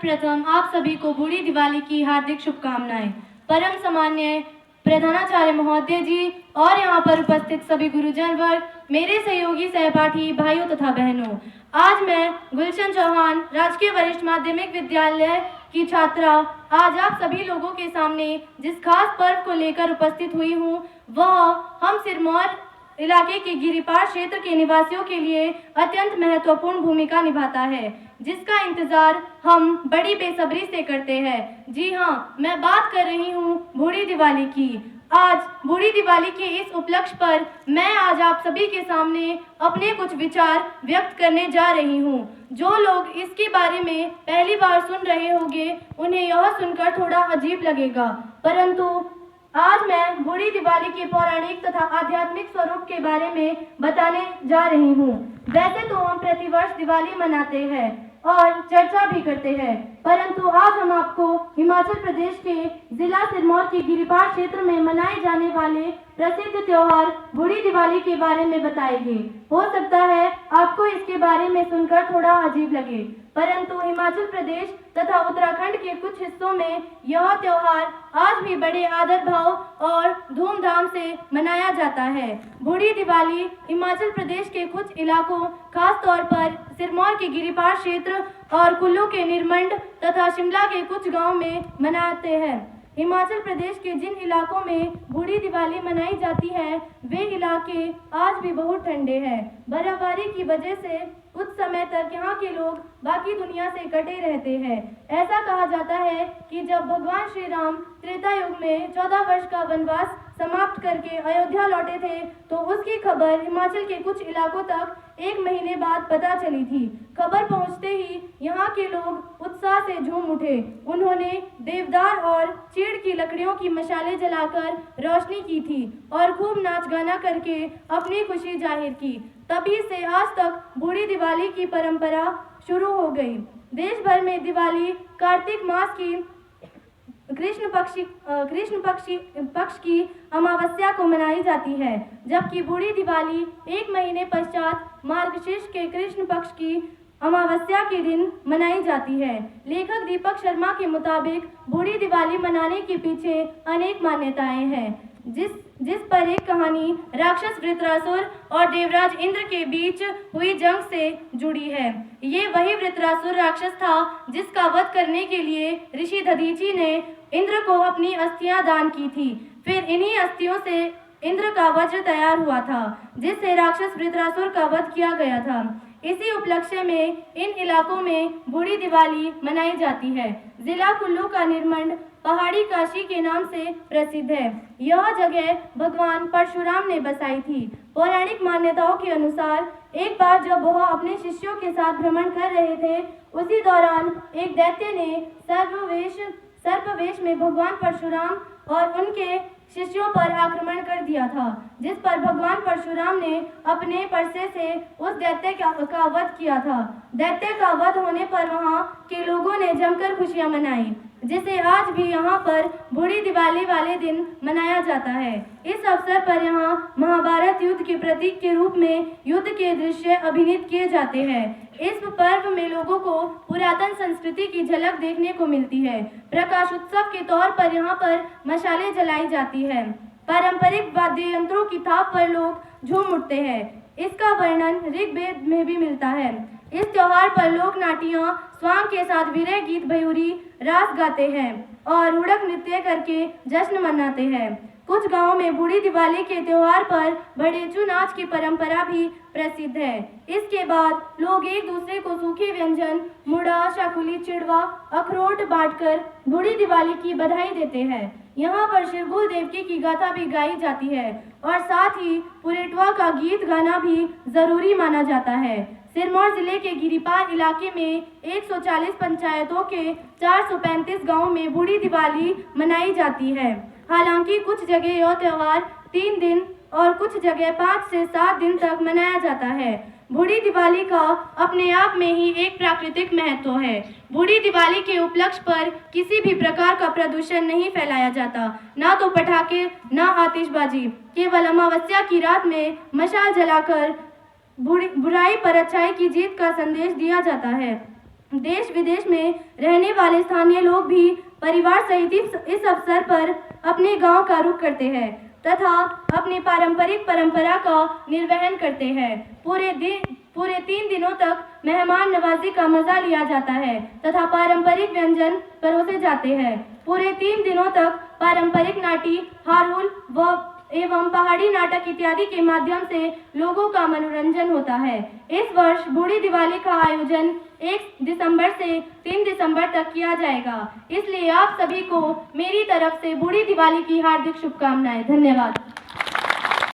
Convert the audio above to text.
सर्वप्रथम आप सभी को बूढ़ी दिवाली की हार्दिक शुभकामनाएं। परम सामान्य प्रधानाचार्य महोदय जी और यहाँ पर उपस्थित सभी गुरुजन वर्ग, मेरे सहयोगी सहपाठी भाइयों तथा बहनों, आज मैं गुलशन चौहान, राजकीय वरिष्ठ माध्यमिक विद्यालय की छात्रा, आज आप सभी लोगों के सामने जिस खास पर्व को लेकर उपस्थित हुई हूँ, वह हम सिरमौर इलाके के गिरिपार क्षेत्र के निवासियों के लिए अत्यंत महत्वपूर्ण भूमिका निभाता है, जिसका इंतजार हम बड़ी बेसब्री से करते हैं। जी हाँ, मैं बात कर रही हूँ बूढ़ी दिवाली की। आज बूढ़ी दिवाली के इस उपलक्ष्य पर मैं आज आप सभी के सामने अपने कुछ विचार व्यक्त करने जा रही हूँ। जो लोग इसके बारे में पहली बार सुन रहे होंगे, उन्हें यह सुनकर थोड़ा अजीब लगेगा, परंतु आज मैं बूढ़ी दिवाली के पौराणिक तथा आध्यात्मिक स्वरूप के बारे में बताने जा रही हूँ। वैसे तो हम प्रतिवर्ष दिवाली मनाते हैं और चर्चा भी करते हैं, परंतु आज हम आपको हिमाचल प्रदेश के जिला सिरमौर के गिरिपार क्षेत्र में मनाए जाने वाले प्रसिद्ध त्योहार बूढ़ी दिवाली के बारे में बताएंगे। हो सकता है आपको इसके बारे में सुनकर थोड़ा अजीब लगे, परंतु हिमाचल प्रदेश तथा उत्तराखंड के कुछ हिस्सों में यह त्योहार आज भी बड़े आदर भाव और धूमधाम से मनाया जाता है। बूढ़ी दिवाली हिमाचल प्रदेश के कुछ इलाकों, खास तौर पर सिरमौर के गिरिपार क्षेत्र और कुल्लू के निरमंड तथा शिमला के कुछ गांव में मनाते हैं। हिमाचल प्रदेश के जिन इलाकों में बूढ़ी दिवाली मनाई जाती है, वे इलाके आज भी बहुत ठंडे हैं। बर्फबारी की वजह से कुछ समय तक यहाँ के लोग बाकी दुनिया से कटे रहते हैं। ऐसा कहा जाता है कि जब भगवान श्री राम त्रेता युग में 14 वर्ष का वनवास समाप्त करके अयोध्या लौटे थे, तो उसकी खबर हिमाचल के कुछ इलाकों तक 1 महीने बाद पता चली थी। खबर पहुंचते ही यहाँ के लोग उत्साह से झूम उठे। उन्होंने देवदार और चीड़ की लकड़ियों की मशालें जलाकर रोशनी की थी और खूब नाच गाना करके अपनी खुशी जाहिर की। तभी से आज तक बूढ़ी दिवाली की परंपरा शुरू हो गई। देश भर में दिवाली कार्तिक मास की कृष्ण पक्ष की अमावस्या को मनाई जाती है, जबकि बूढ़ी दिवाली 1 महीने पश्चात मार्गशीर्ष के कृष्ण पक्ष की अमावस्या के दिन मनाई जाती है। लेखक दीपक शर्मा के मुताबिक बूढ़ी दिवाली मनाने के पीछे अनेक मान्यताएं हैं, जिस पर एक कहानी राक्षस वृत्रासुर और देवराज इंद्र के बीच हुई जंग से जुड़ी है। ये वही वृत्रासुर राक्षस था जिसका वध करने के लिए ऋषि दधीचि ने इंद्र को अपनी अस्थियां दान की थी। फिर इन्हीं अस्थियों से इंद्र का वज्र तैयार हुआ था, जिससे राक्षस वृत्रासुर का वध किया गया था। इसी उपलक्ष्य में इन इलाकों में बूढ़ी दिवाली मनाई जाती है। जिला कुल्लू का निरमंड पहाड़ी काशी के नाम से प्रसिद्ध है। यह जगह भगवान परशुराम ने बसाई थी। पौराणिक मान्यताओं के अनुसार एक बार जब वह अपने शिष्यों के साथ भ्रमण कर रहे थे, उसी दौरान एक दैत्य ने सर्पवेश में भगवान परशुराम और उनके शिष्यों पर आक्रमण कर दिया था, जिस पर भगवान परशुराम ने अपने परसे से उस दैत्य का वध किया था। दैत्य का वध होने पर वहां के लोगों ने जमकर खुशियां मनाई, जिसे आज भी यहाँ पर बूढ़ी दिवाली वाले दिन मनाया जाता है। इस अवसर पर यहाँ महाभारत युद्ध के प्रतीक के रूप में युद्ध के दृश्य अभिनीत किए जाते हैं। इस पर्व में लोगों को पुरातन संस्कृति की झलक देखने को मिलती है। प्रकाश उत्सव के तौर पर यहाँ पर मशालें जलाई जाती है। पारंपरिक वाद्य यंत्रों की थाप पर लोग झूम उठते हैं। इसका वर्णन ऋग्वेद में भी मिलता है। इस त्योहार पर लोग नाटियां स्वांग के साथ विरह गीत, भयूरी, रास गाते हैं और हुड़क नृत्य करके जश्न मनाते हैं। कुछ गांवों में बूढ़ी दिवाली के त्योहार पर भड़ेचू नाच की परंपरा भी प्रसिद्ध है। इसके बाद लोग एक दूसरे को सूखे व्यंजन, मुड़ा, शाकुली, चिड़वा, अखरोट बांटकर बूढ़ी दिवाली की बधाई देते हैं। यहाँ पर शिरगुल देवकी की गाथा भी गाई जाती है और साथ ही पुरेटवा का गीत गाना भी जरूरी माना जाता है। सिरमौर जिले के गिरिपार इलाके में 140 पंचायतों के 435 गांवों में बूढ़ी दिवाली मनाई जाती है। हालांकि कुछ जगह यह त्योहार 3 दिन और कुछ जगह 5 से 7 दिन तक मनाया जाता है। बूढ़ी दिवाली का अपने आप में ही एक प्राकृतिक महत्व है। बूढ़ी दिवाली के उपलक्ष्य पर किसी भी प्रकार का प्रदूषण नहीं फैलाया जाता, ना तो पटाखे, ना आतिशबाजी। केवल अमावस्या की रात में मशाल जलाकर बुराई पर अच्छाई की जीत का संदेश दिया जाता है। देश विदेश में रहने वाले स्थानीय लोग भी परिवार सहित इस अवसर पर अपने गांव का रुख करते हैं तथा अपनी पारंपरिक परंपरा का निर्वहन करते हैं। पूरे 3 दिनों तक मेहमान नवाजी का मजा लिया जाता है तथा पारंपरिक व्यंजन परोसे जाते हैं। पूरे 3 दिनों तक पारंपरिक नाटी, हारुल एवं पहाड़ी नाटक इत्यादि के माध्यम से लोगों का मनोरंजन होता है। इस वर्ष बूढ़ी दिवाली का आयोजन 1 दिसंबर से 3 दिसंबर तक किया जाएगा। इसलिए आप सभी को मेरी तरफ से बूढ़ी दिवाली की हार्दिक शुभकामनाएं। धन्यवाद।